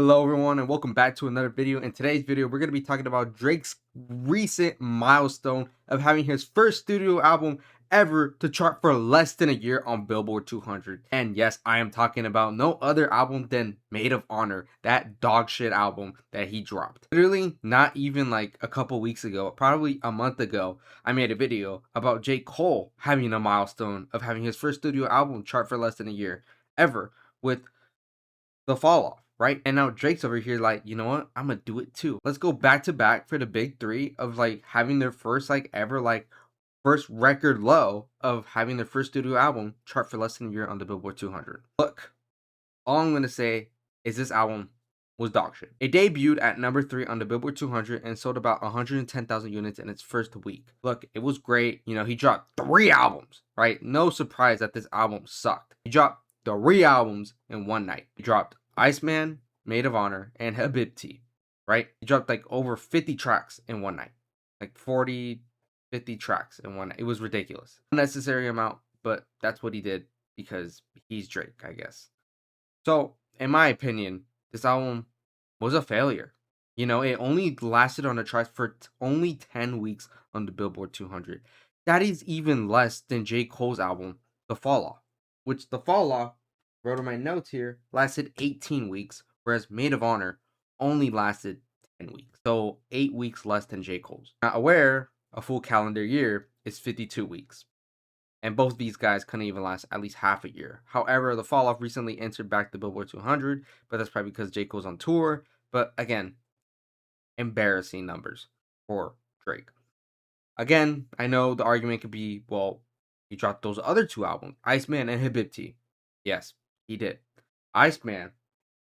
Hello everyone and welcome back to another video. In today's video, we're going to be talking about Drake's recent milestone of having his first studio album ever to chart for less than a year on Billboard 200. And yes, I am talking about no other album than Maid of Honor, that dog shit album that he dropped. Literally not even like a couple weeks ago, probably a month ago, I made a video about J. Cole having a milestone of having his first studio album chart for less than a year ever with The Fall Off, right? And now Drake's over here like, you know what? I'm gonna do it too. Let's go back to back for the big three of like having their first like ever like first record low of having their first studio album chart for less than a year on the Billboard 200. Look, all I'm gonna say is this album was dog shit. It debuted at number 3 on the Billboard 200 and sold about 110,000 units in its first week. Look, it was great. You know, he dropped 3 albums, right? No surprise that this album sucked. He dropped 3 albums in one night. He dropped Iceman, Maid of Honor, and Habibti, right? He dropped like over 50 tracks in one night. Like 40, 50 tracks in one night. It was ridiculous. Unnecessary amount, but that's what he did because he's Drake, I guess. So, in my opinion, this album was a failure. You know, it only lasted on the charts for only 10 weeks on the Billboard 200. That is even less than J. Cole's album, The Fall Off, which The Fall Off, wrote in my notes here, lasted 18 weeks, whereas Maid of Honor only lasted 10 weeks. So, 8 weeks less than J. Cole's. Not aware, a full calendar year is 52 weeks. And both these guys couldn't even last at least half a year. However, The Fall Off recently entered back the Billboard 200, but that's probably because J. Cole's on tour. But again, embarrassing numbers for Drake. Again, I know the argument could be, well, he dropped those other 2 albums, Iceman and Habibti. Yes, he did. Iceman,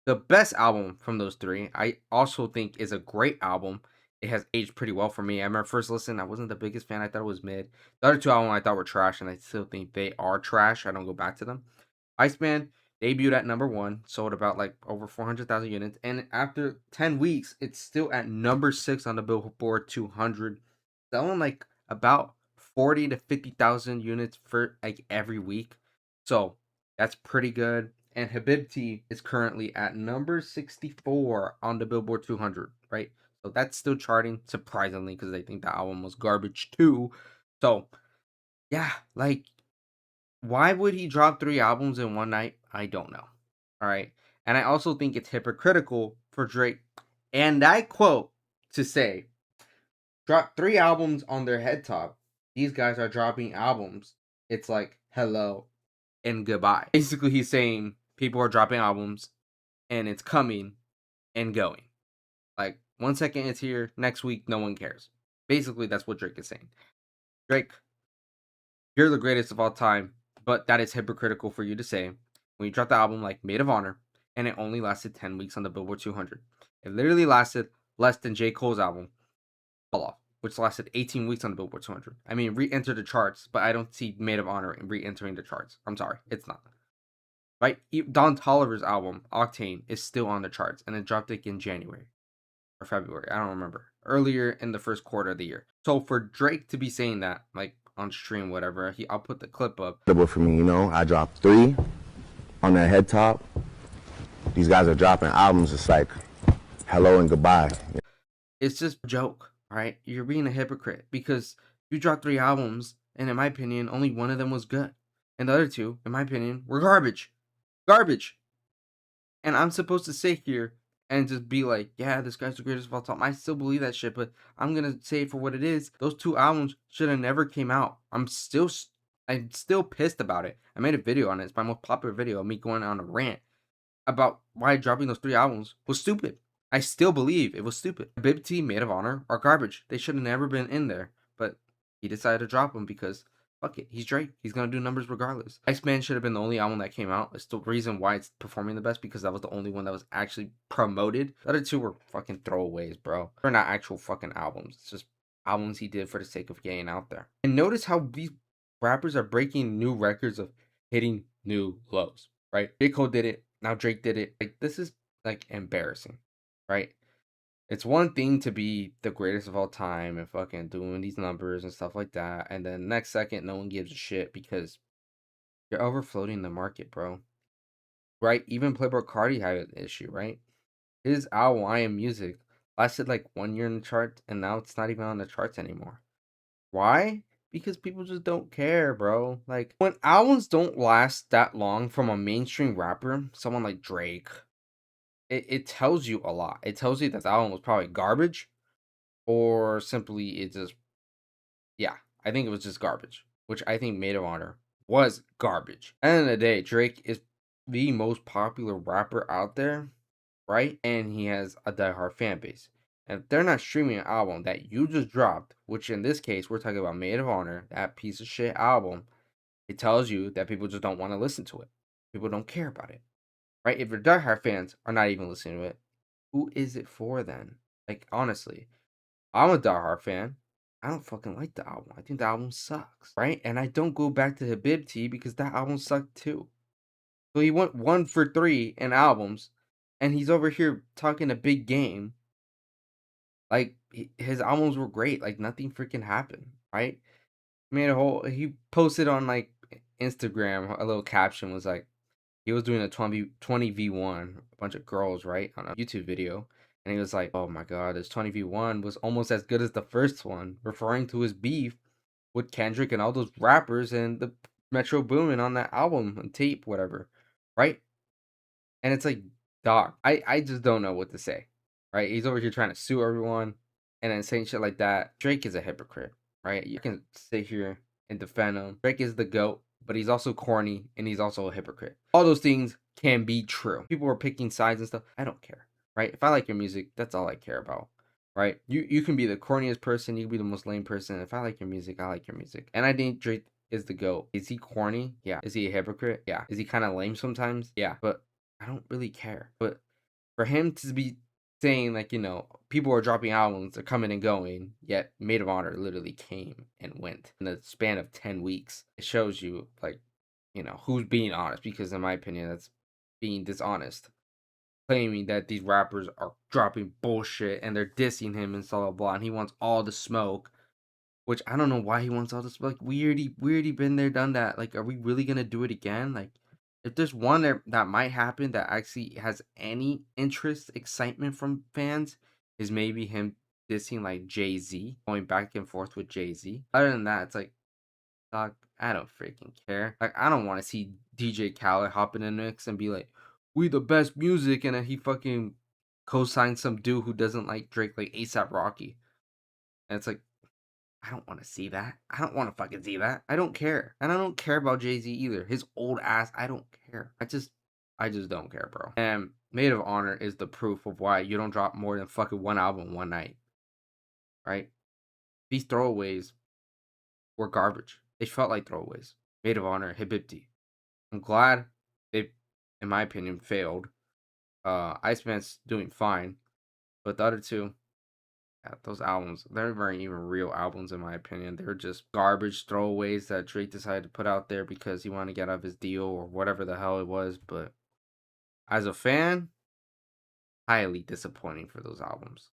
the best album from those 3, I also think is a great album. It has aged pretty well for me. I remember first listen, I wasn't the biggest fan. I thought it was mid. The other 2 albums I thought were trash, and I still think they are trash. I don't go back to them. Iceman debuted at number 1, sold about like over 400,000 units, and after 10 weeks, it's still at number 6 on the Billboard 200, selling like about 40 to 50,000 units for like every week. So that's pretty good. And Habibti is currently at number 64 on the Billboard 200, right? So that's still charting, surprisingly, because I think the album was garbage too. So yeah, like, why would he drop 3 albums in one night? I don't know. All right. And I also think it's hypocritical for Drake, and I quote, to say, drop 3 albums on their head top. These guys are dropping albums. It's like hello and goodbye. Basically, he's saying people are dropping albums and it's coming and going. Like 1 second it's here, next week no one cares. Basically, that's what Drake is saying. Drake, you're the greatest of all time, but that is hypocritical for you to say when you dropped the album like Maid of Honor and it only lasted 10 weeks on the Billboard 200. It literally lasted less than J. Cole's album, Fall Off, which lasted 18 weeks on the Billboard 200. I mean, re-enter the charts, but I don't see Maid of Honor re-entering the charts. I'm sorry, it's not. Right? Don Toliver's album, Octane, is still on the charts, and it dropped like in January or February. I don't remember. Earlier in the first quarter of the year. So for Drake to be saying that, like on stream, whatever, I'll put the clip up. For me, I dropped 3 on that head top. These guys are dropping albums. It's like hello and goodbye. It's just a joke, right? You're being a hypocrite because you dropped 3 albums, and in my opinion, only one of them was good, and the other 2, in my opinion, were garbage. Garbage. And I'm supposed to sit here and just be like, yeah, this guy's the greatest of all time. I still believe that shit, but I'm gonna say it for what it is. Those 2 albums should have never came out. I'm still pissed about it. I made a video on it. It's my most popular video of me going on a rant about why dropping those 3 albums was stupid. I still believe it was stupid. Bib Maid of Honor are garbage. They should have never been in there. But he decided to drop them because fuck it. He's Drake. He's gonna do numbers regardless. Iceman should have been the only album that came out. It's the reason why it's performing the best because that was the only one that was actually promoted. The other 2 were fucking throwaways, bro. They're not actual fucking albums. It's just albums he did for the sake of getting out there. And notice how these rappers are breaking new records of hitting new lows, right? J. Cole did it. Now Drake did it. Like, this is like embarrassing, right? It's one thing to be the greatest of all time and fucking doing these numbers and stuff like that, and then next second no one gives a shit because you're overfloating the market, bro. Right? Even Playboy Cardi had an issue, right? His album, I Am Music, lasted like 1 year in the charts, and now it's not even on the charts anymore. Why? Because people just don't care, bro. Like, when albums don't last that long from a mainstream rapper, someone like Drake, it tells you a lot. It tells you that the album was probably garbage, or simply it just, yeah, I think it was just garbage, which I think Maid of Honor was garbage. At the end of the day, Drake is the most popular rapper out there, right? And he has a diehard fan base. And if they're not streaming an album that you just dropped, which in this case we're talking about Maid of Honor, that piece of shit album, it tells you that people just don't want to listen to it. People don't care about it, right? If your diehard fans are not even listening to it, who is it for then? Like, honestly, I'm a diehard fan. I don't fucking like the album. I think the album sucks, right? And I don't go back to Habibti because that album sucked too. So he went 1 for 3 in albums, and he's over here talking a big game. Like, his albums were great. Like, nothing freaking happened, right? Made a whole. He posted on like Instagram. A little caption was like, he was doing a 20v1, a bunch of girls, right, on a YouTube video. And he was like, oh my God, this 20v1 was almost as good as the first one, referring to his beef with Kendrick and all those rappers and the Metro Boomin on that album and tape, whatever, right? And it's like, dog, I just don't know what to say, right? He's over here trying to sue everyone and then saying shit like that. Drake is a hypocrite, right? You can sit here and defend him. Drake is the GOAT, but he's also corny and he's also a hypocrite. All those things can be true. People are picking sides and stuff. I don't care, right? If I like your music, that's all I care about, right? You can be the corniest person, you can be the most lame person. If I like your music, I like your music. And I think Drake is the GOAT. Is he corny? Yeah. Is he a hypocrite? Yeah. Is he kind of lame sometimes? Yeah. But I don't really care. But for him to be saying, like, people are dropping albums, they're coming and going, yet Maid of Honor literally came and went in the span of 10 weeks. It shows you, like, who's being honest, because in my opinion, that's being dishonest. Claiming that these rappers are dropping bullshit and they're dissing him and blah blah blah, and he wants all the smoke. Which I don't know why he wants all this. Like, we already been there, done that. Like, are we really gonna do it again? Like, if there's one that might happen that actually has any interest, excitement from fans, is maybe him dissing like Jay-Z, going back and forth with Jay-Z. Other than that, it's like, dog, I don't freaking care. Like, I don't want to see DJ Khaled hop in the mix and be like, "We the best music," and then he fucking co-signs some dude who doesn't like Drake, like ASAP Rocky. And it's like, I don't want to see that. I don't want to fucking see that. I don't care. And I don't care about Jay-Z either. His old ass, I don't care. I just don't care, bro. And Maid of Honor is the proof of why you don't drop more than fucking one album one night. Right? These throwaways were garbage. They felt like throwaways. Maid of Honor, Hibibti. I'm glad they, in my opinion, failed. Iceman's doing fine. But the other two, yeah, those albums, they weren't even real albums in my opinion. They were just garbage throwaways that Drake decided to put out there because he wanted to get out of his deal or whatever the hell it was. But as a fan, highly disappointing for those albums.